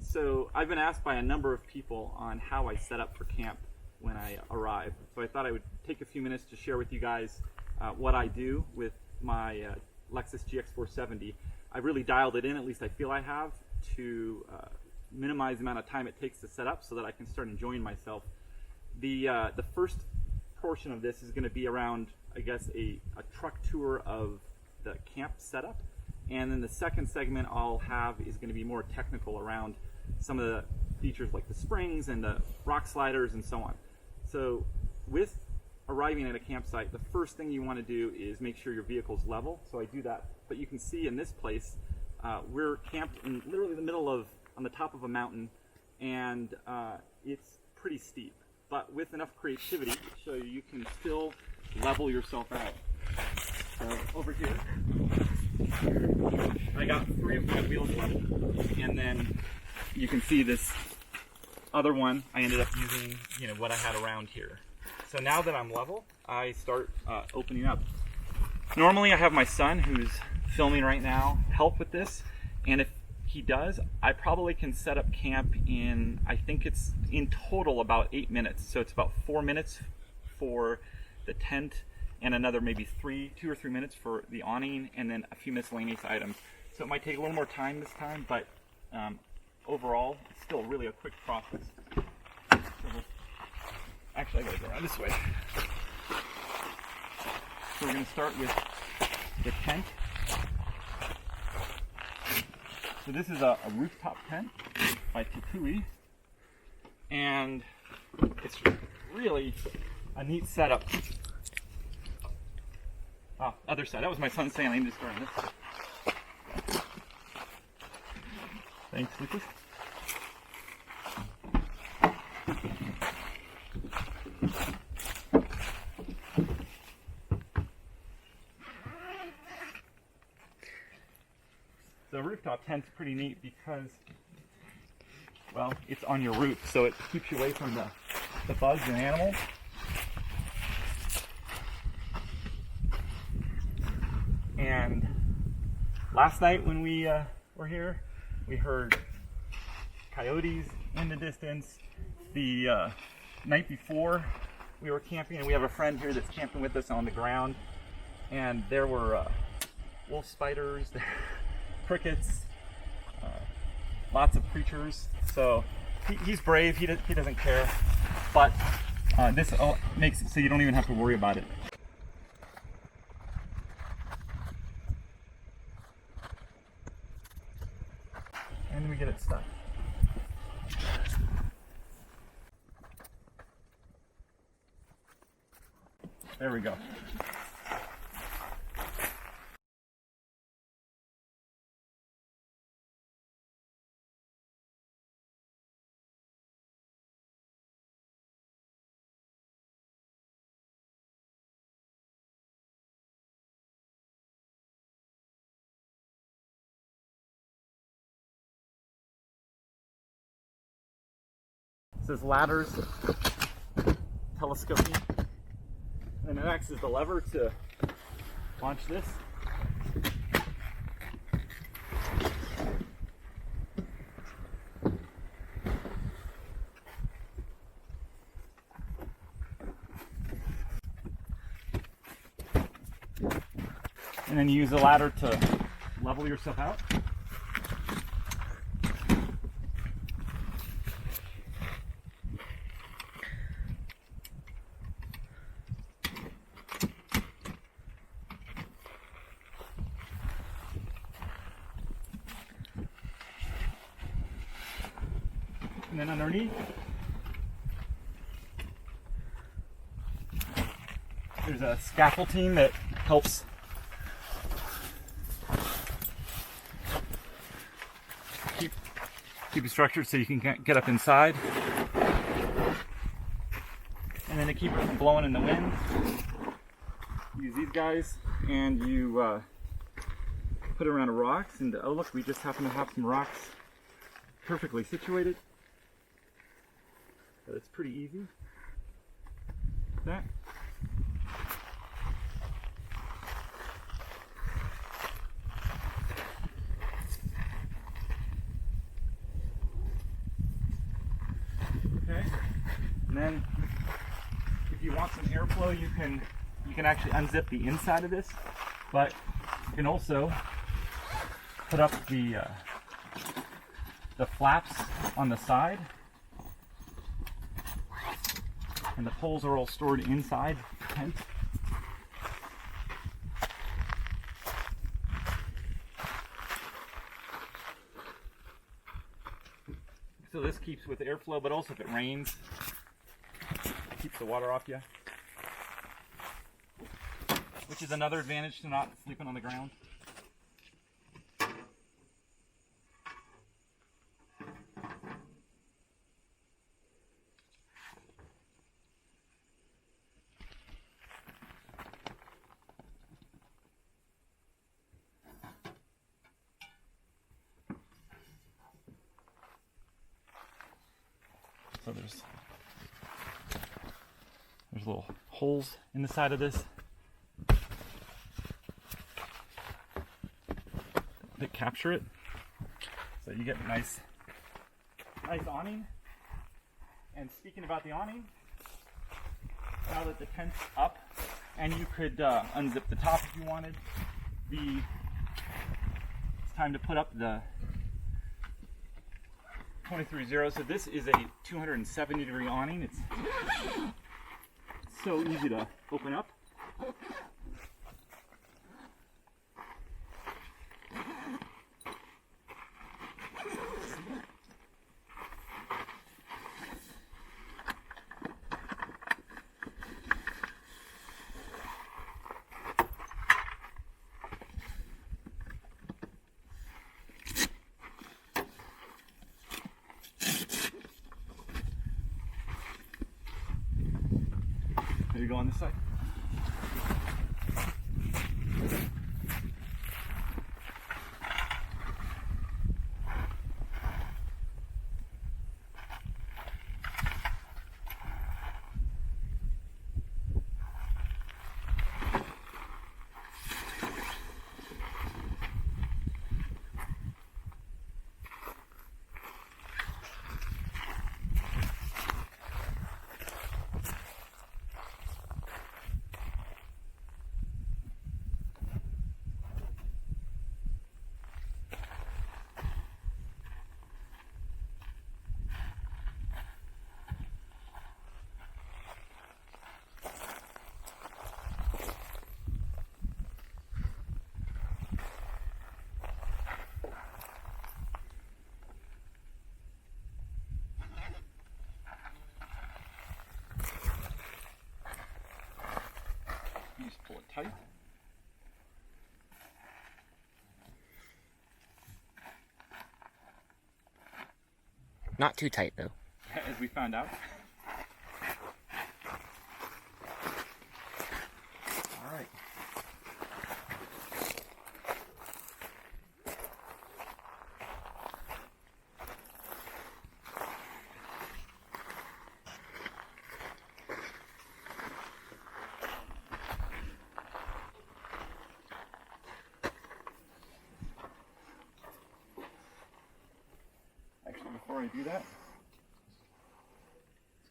So I've been asked by a number of people on how I set up for camp when I arrive. So I thought I would take a few minutes to share with you guys what I do with my Lexus GX470. I've really dialed it in, at least I feel I have, to minimize the amount of time it takes to set up so that I can start enjoying myself. The first portion of this is going to be around, I guess, a truck tour of the camp setup. And then the second segment I'll have is going to be more technical around some of the features like the springs and the rock sliders and so on. So with arriving at a campsite, the first thing you want to do is make sure your vehicle's level. So I do that, but you can see in this place, we're camped in literally the middle of, on the top of a mountain, and it's pretty steep. But with enough creativity to show you, you can still level yourself out. So over here, I got 3 of my wheels level, and then you can see this other one I ended up using, what I had around here. So now that I'm level, I start opening up. Normally I have my son, who's filming right now, help with this, and if he does, I probably can set up camp in, I think it's in total about 8 minutes. So it's about 4 minutes for the tent and another maybe 2 or 3 minutes for the awning, and then a few miscellaneous items. So it might take a little more time this time, but overall, it's still really a quick process. So actually, I gotta go around this way. So we're gonna start with the tent. So this is a rooftop tent by Tepui, and it's really a neat setup. Oh, other side. That was my son saying I need to start on this side. Thanks, Lucas. The rooftop tent's pretty neat because, well, it's on your roof, so it keeps you away from the bugs and animals. And last night when we were here, we heard coyotes in the distance. The night before, we were camping, and we have a friend here that's camping with us on the ground, and there were wolf spiders, crickets, lots of creatures. So he's brave, he doesn't care, but this makes it so you don't even have to worry about it. And then we get it stuck. There we go. This ladder's telescoping, and it acts as the lever to launch this. And then you use the ladder to level yourself out. And then underneath, there's a scaffolding that helps keep it structured so you can get up inside. And then to keep it from blowing in the wind, use these guys, and you put it around rocks. And oh look, we just happen to have some rocks perfectly situated. So it's pretty easy. That. Okay. And then if you want some airflow, you can actually unzip the inside of this, but you can also put up the flaps on the side, and the poles are all stored inside the tent. So this keeps with airflow, but also if it rains, it keeps the water off you, which is another advantage to not sleeping on the ground. So there's little holes in the side of this that capture it, so you get a nice awning. And speaking about the awning, now that the tent's up, and you could unzip the top if you wanted, it's time to put up the 23-0. So this is a 270-degree awning. It's so easy to open up. There you go on this side. Just pull it tight. Not too tight though. As we found out. All right. Actually, before I do that,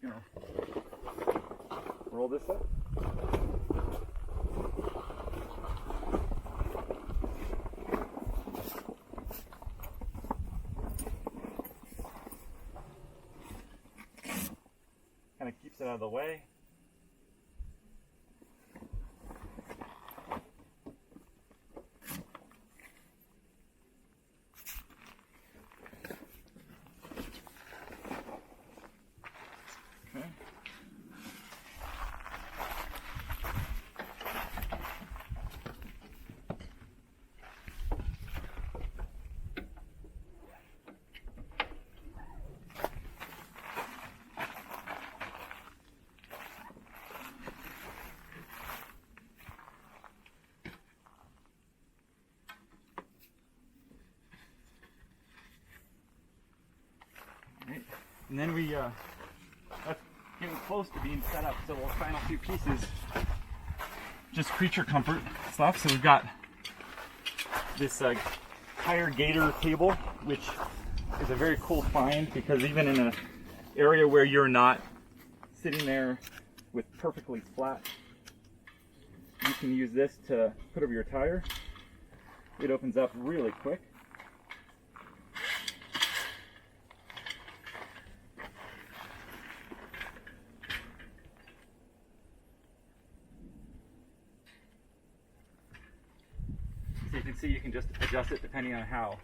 I'm just gonna roll this up. Kind of keeps it out of the way. Okay. Right. And then that's getting close to being set up. So the final few pieces, just creature comfort stuff. So we've got this tire Gator cable, which is a very cool find because even in area where you're not sitting there with perfectly flat, you can use this to put over your tire. It opens up really quick. So you can see you can just adjust it depending on how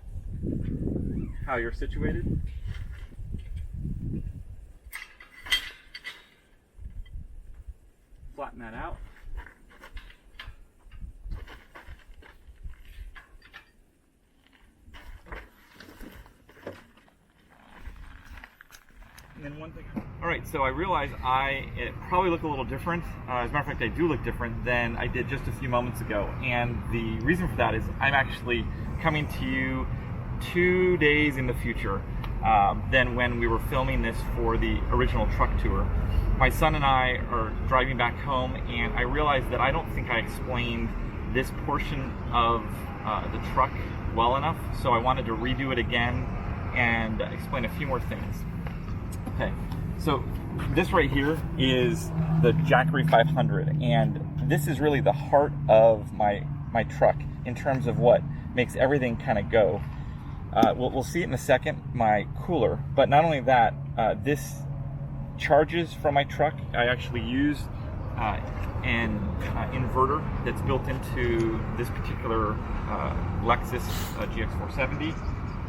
you're situated. Flatten that out. And then one thing. All right, so I realize it probably look a little different. As a matter of fact, I do look different than I did just a few moments ago. And the reason for that is I'm actually coming to you 2 days in the future than when we were filming this for the original truck tour. My son and I are driving back home, and I realized that I don't think I explained this portion of the truck well enough, so I wanted to redo it again and explain a few more things. Okay, so this right here is the Jackery 500, and this is really the heart of my truck in terms of what makes everything kind of go. We'll see it in a second, my cooler, but not only that, this charges from my truck. I actually use an inverter that's built into this particular Lexus GX470.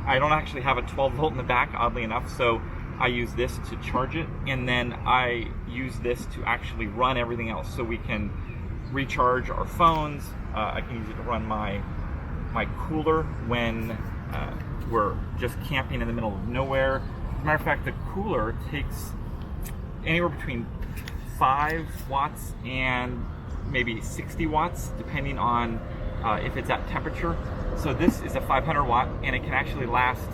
I don't actually have a 12 volt in the back, oddly enough, so I use this to charge it, and then I use this to actually run everything else. So we can recharge our phones. I can use it to run my cooler when we're just camping in the middle of nowhere. As a matter of fact, the cooler takes anywhere between 5 watts and maybe 60 watts, depending on if it's at temperature. So this is a 500 watt, and it can actually last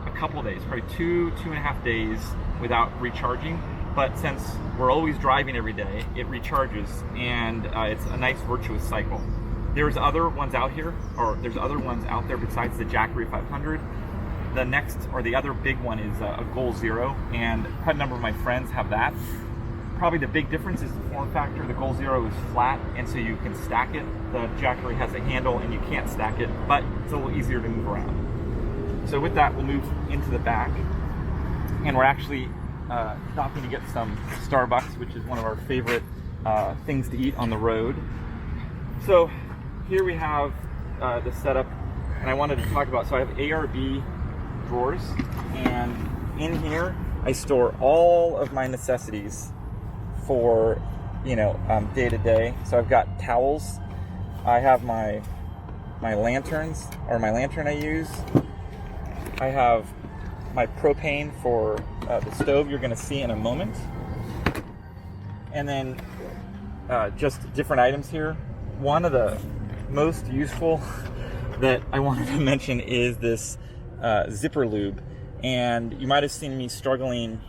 a couple days, probably 2.5 days without recharging. But since we're always driving every day, it recharges, and it's a nice virtuous cycle. There's other ones out here, or there's other ones out there besides the Jackery 500. The next, or the other big one, is a Goal Zero, and quite a number of my friends have that. Probably the big difference is the form factor. The Goal Zero is flat, and so you can stack it. The Jackery has a handle, and you can't stack it, but it's a little easier to move around. So with that, we'll move into the back, and we're actually stopping to get some Starbucks, which is one of our favorite things to eat on the road. So here we have the setup, and I wanted to talk about, so I have ARB drawers, and in here I store all of my necessities for, day to day. So I've got towels, I have my lanterns, or my lantern I use, I have my propane for the stove you're going to see in a moment, and then just different items here. One of the most useful that I wanted to mention is this zipper lube, and you might have seen me struggling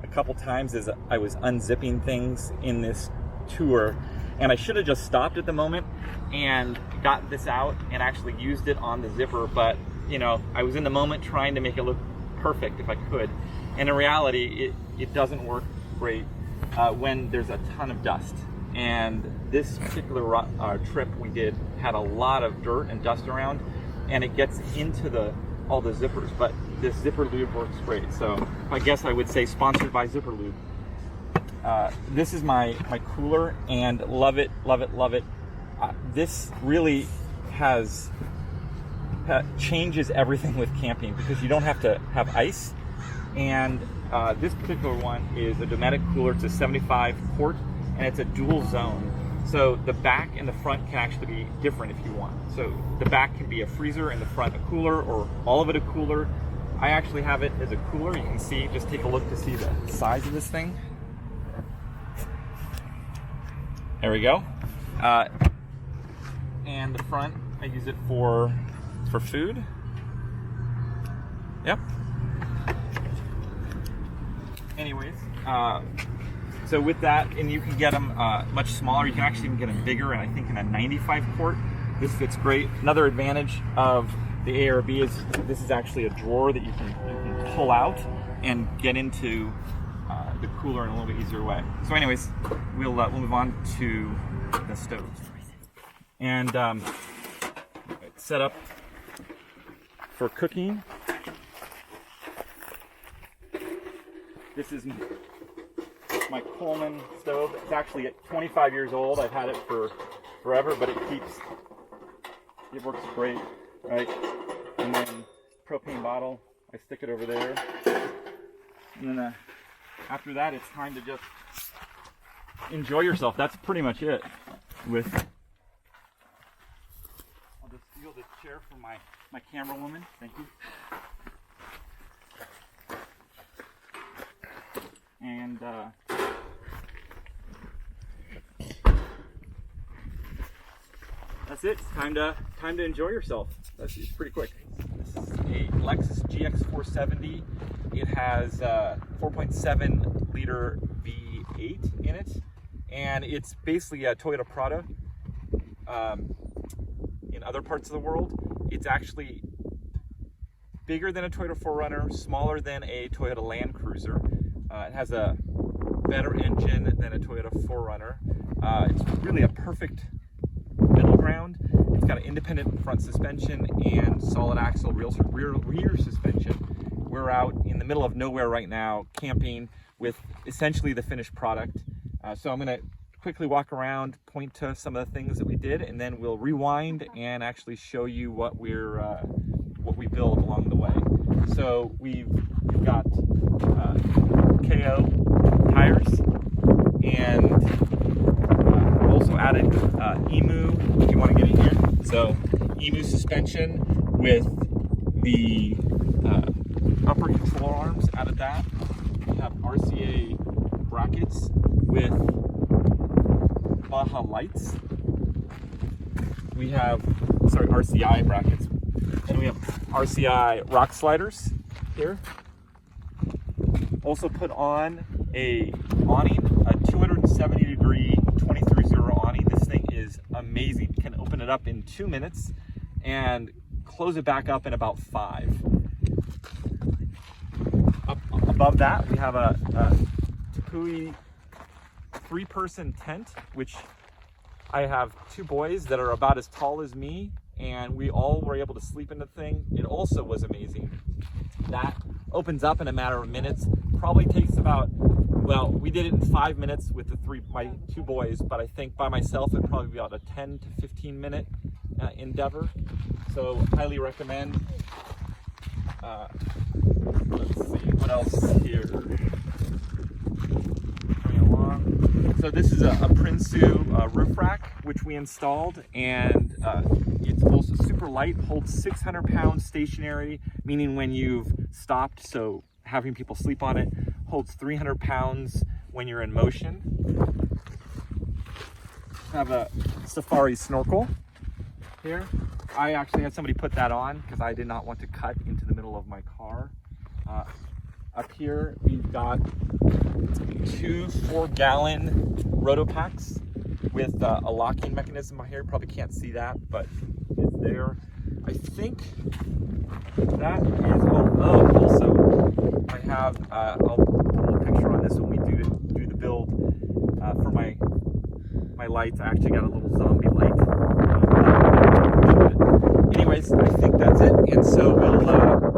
a couple times as I was unzipping things in this tour, and I should have just stopped at the moment and got this out and actually used it on the zipper, but I was in the moment trying to make it look perfect if I could, and in reality it doesn't work great when there's a ton of dust. And this particular trip we did had a lot of dirt and dust around, and it gets into all the zippers, but this zipper lube works great. So I guess I would say sponsored by Zipper Lube. This is my cooler, and love it, love it, love it. This really changes everything with camping, because you don't have to have ice. And this particular one is a Dometic cooler. It's a 75 quart, and it's a dual zone. So the back and the front can actually be different if you want. So the back can be a freezer and the front a cooler, or all of it a cooler. I actually have it as a cooler. You can see, just take a look to see the size of this thing. There we go. And the front, I use it for food. Yep. Anyways, so with that, and you can get them much smaller. You can actually even get them bigger, and I think in a 95 quart. This fits great. Another advantage of the ARB is this is actually a drawer that you can pull out and get into the cooler in a little bit easier way. So anyways, we'll move on to the stove. And set up for cooking. This is my Coleman stove. It's actually at 25 years old. I've had it for forever, but it works great, right? And then propane bottle, I stick it over there. And then after that, it's time to just enjoy yourself. That's pretty much it. I'll just steal this chair from my camera woman. Thank you. And that's it. It's time to enjoy yourself. It's pretty quick. This is a Lexus GX470. It has 4.7 liter V8 in it, and it's basically a Toyota Prado. In other parts of the world, it's actually bigger than a Toyota 4Runner, smaller than a Toyota Land Cruiser. It has a better engine than a Toyota 4Runner. It's really a perfect middle ground. It's got an independent front suspension and solid axle rear suspension. We're out in the middle of nowhere right now, camping with essentially the finished product. So I'm going to quickly walk around, point to some of the things that we did, and then we'll rewind and actually show you what we build along the way. So we've got KO tires, and we also added EMU, if you want to get in here. So EMU suspension with the upper control arms, added that. We have RCA brackets with Baja lights. We have, RCI brackets. And we have RCI rock sliders here. Also put on a awning, a 270 degree 23/0 awning. This thing is amazing. You can open it up in 2 minutes and close it back up in about 5. Up above that, we have a Tepui 3-person tent, which I have 2 boys that are about as tall as me, and we all were able to sleep in the thing. It also was amazing. That opens up in a matter of minutes. Probably takes about, well, we did it in 5 minutes with my 2 boys, but I think by myself it'd probably be about a 10 to 15 minute endeavor. So highly recommend. Let's see what else is here. Coming along. So this is a Prinsu roof rack, which we installed, and it's also super light, holds 600 pounds stationary, meaning when you've stopped, so having people sleep on it, holds 300 pounds when you're in motion. I have a safari snorkel here. I actually had somebody put that on because I did not want to cut into the middle of my car. Up here, we've got 2 4-gallon Rotopacks with a locking mechanism here. You probably can't see that, but it's there. I think that is, also I have, I'll put a little picture on this when we do the build for my lights. I actually got a little zombie light. Anyways, I think that's it, and so we'll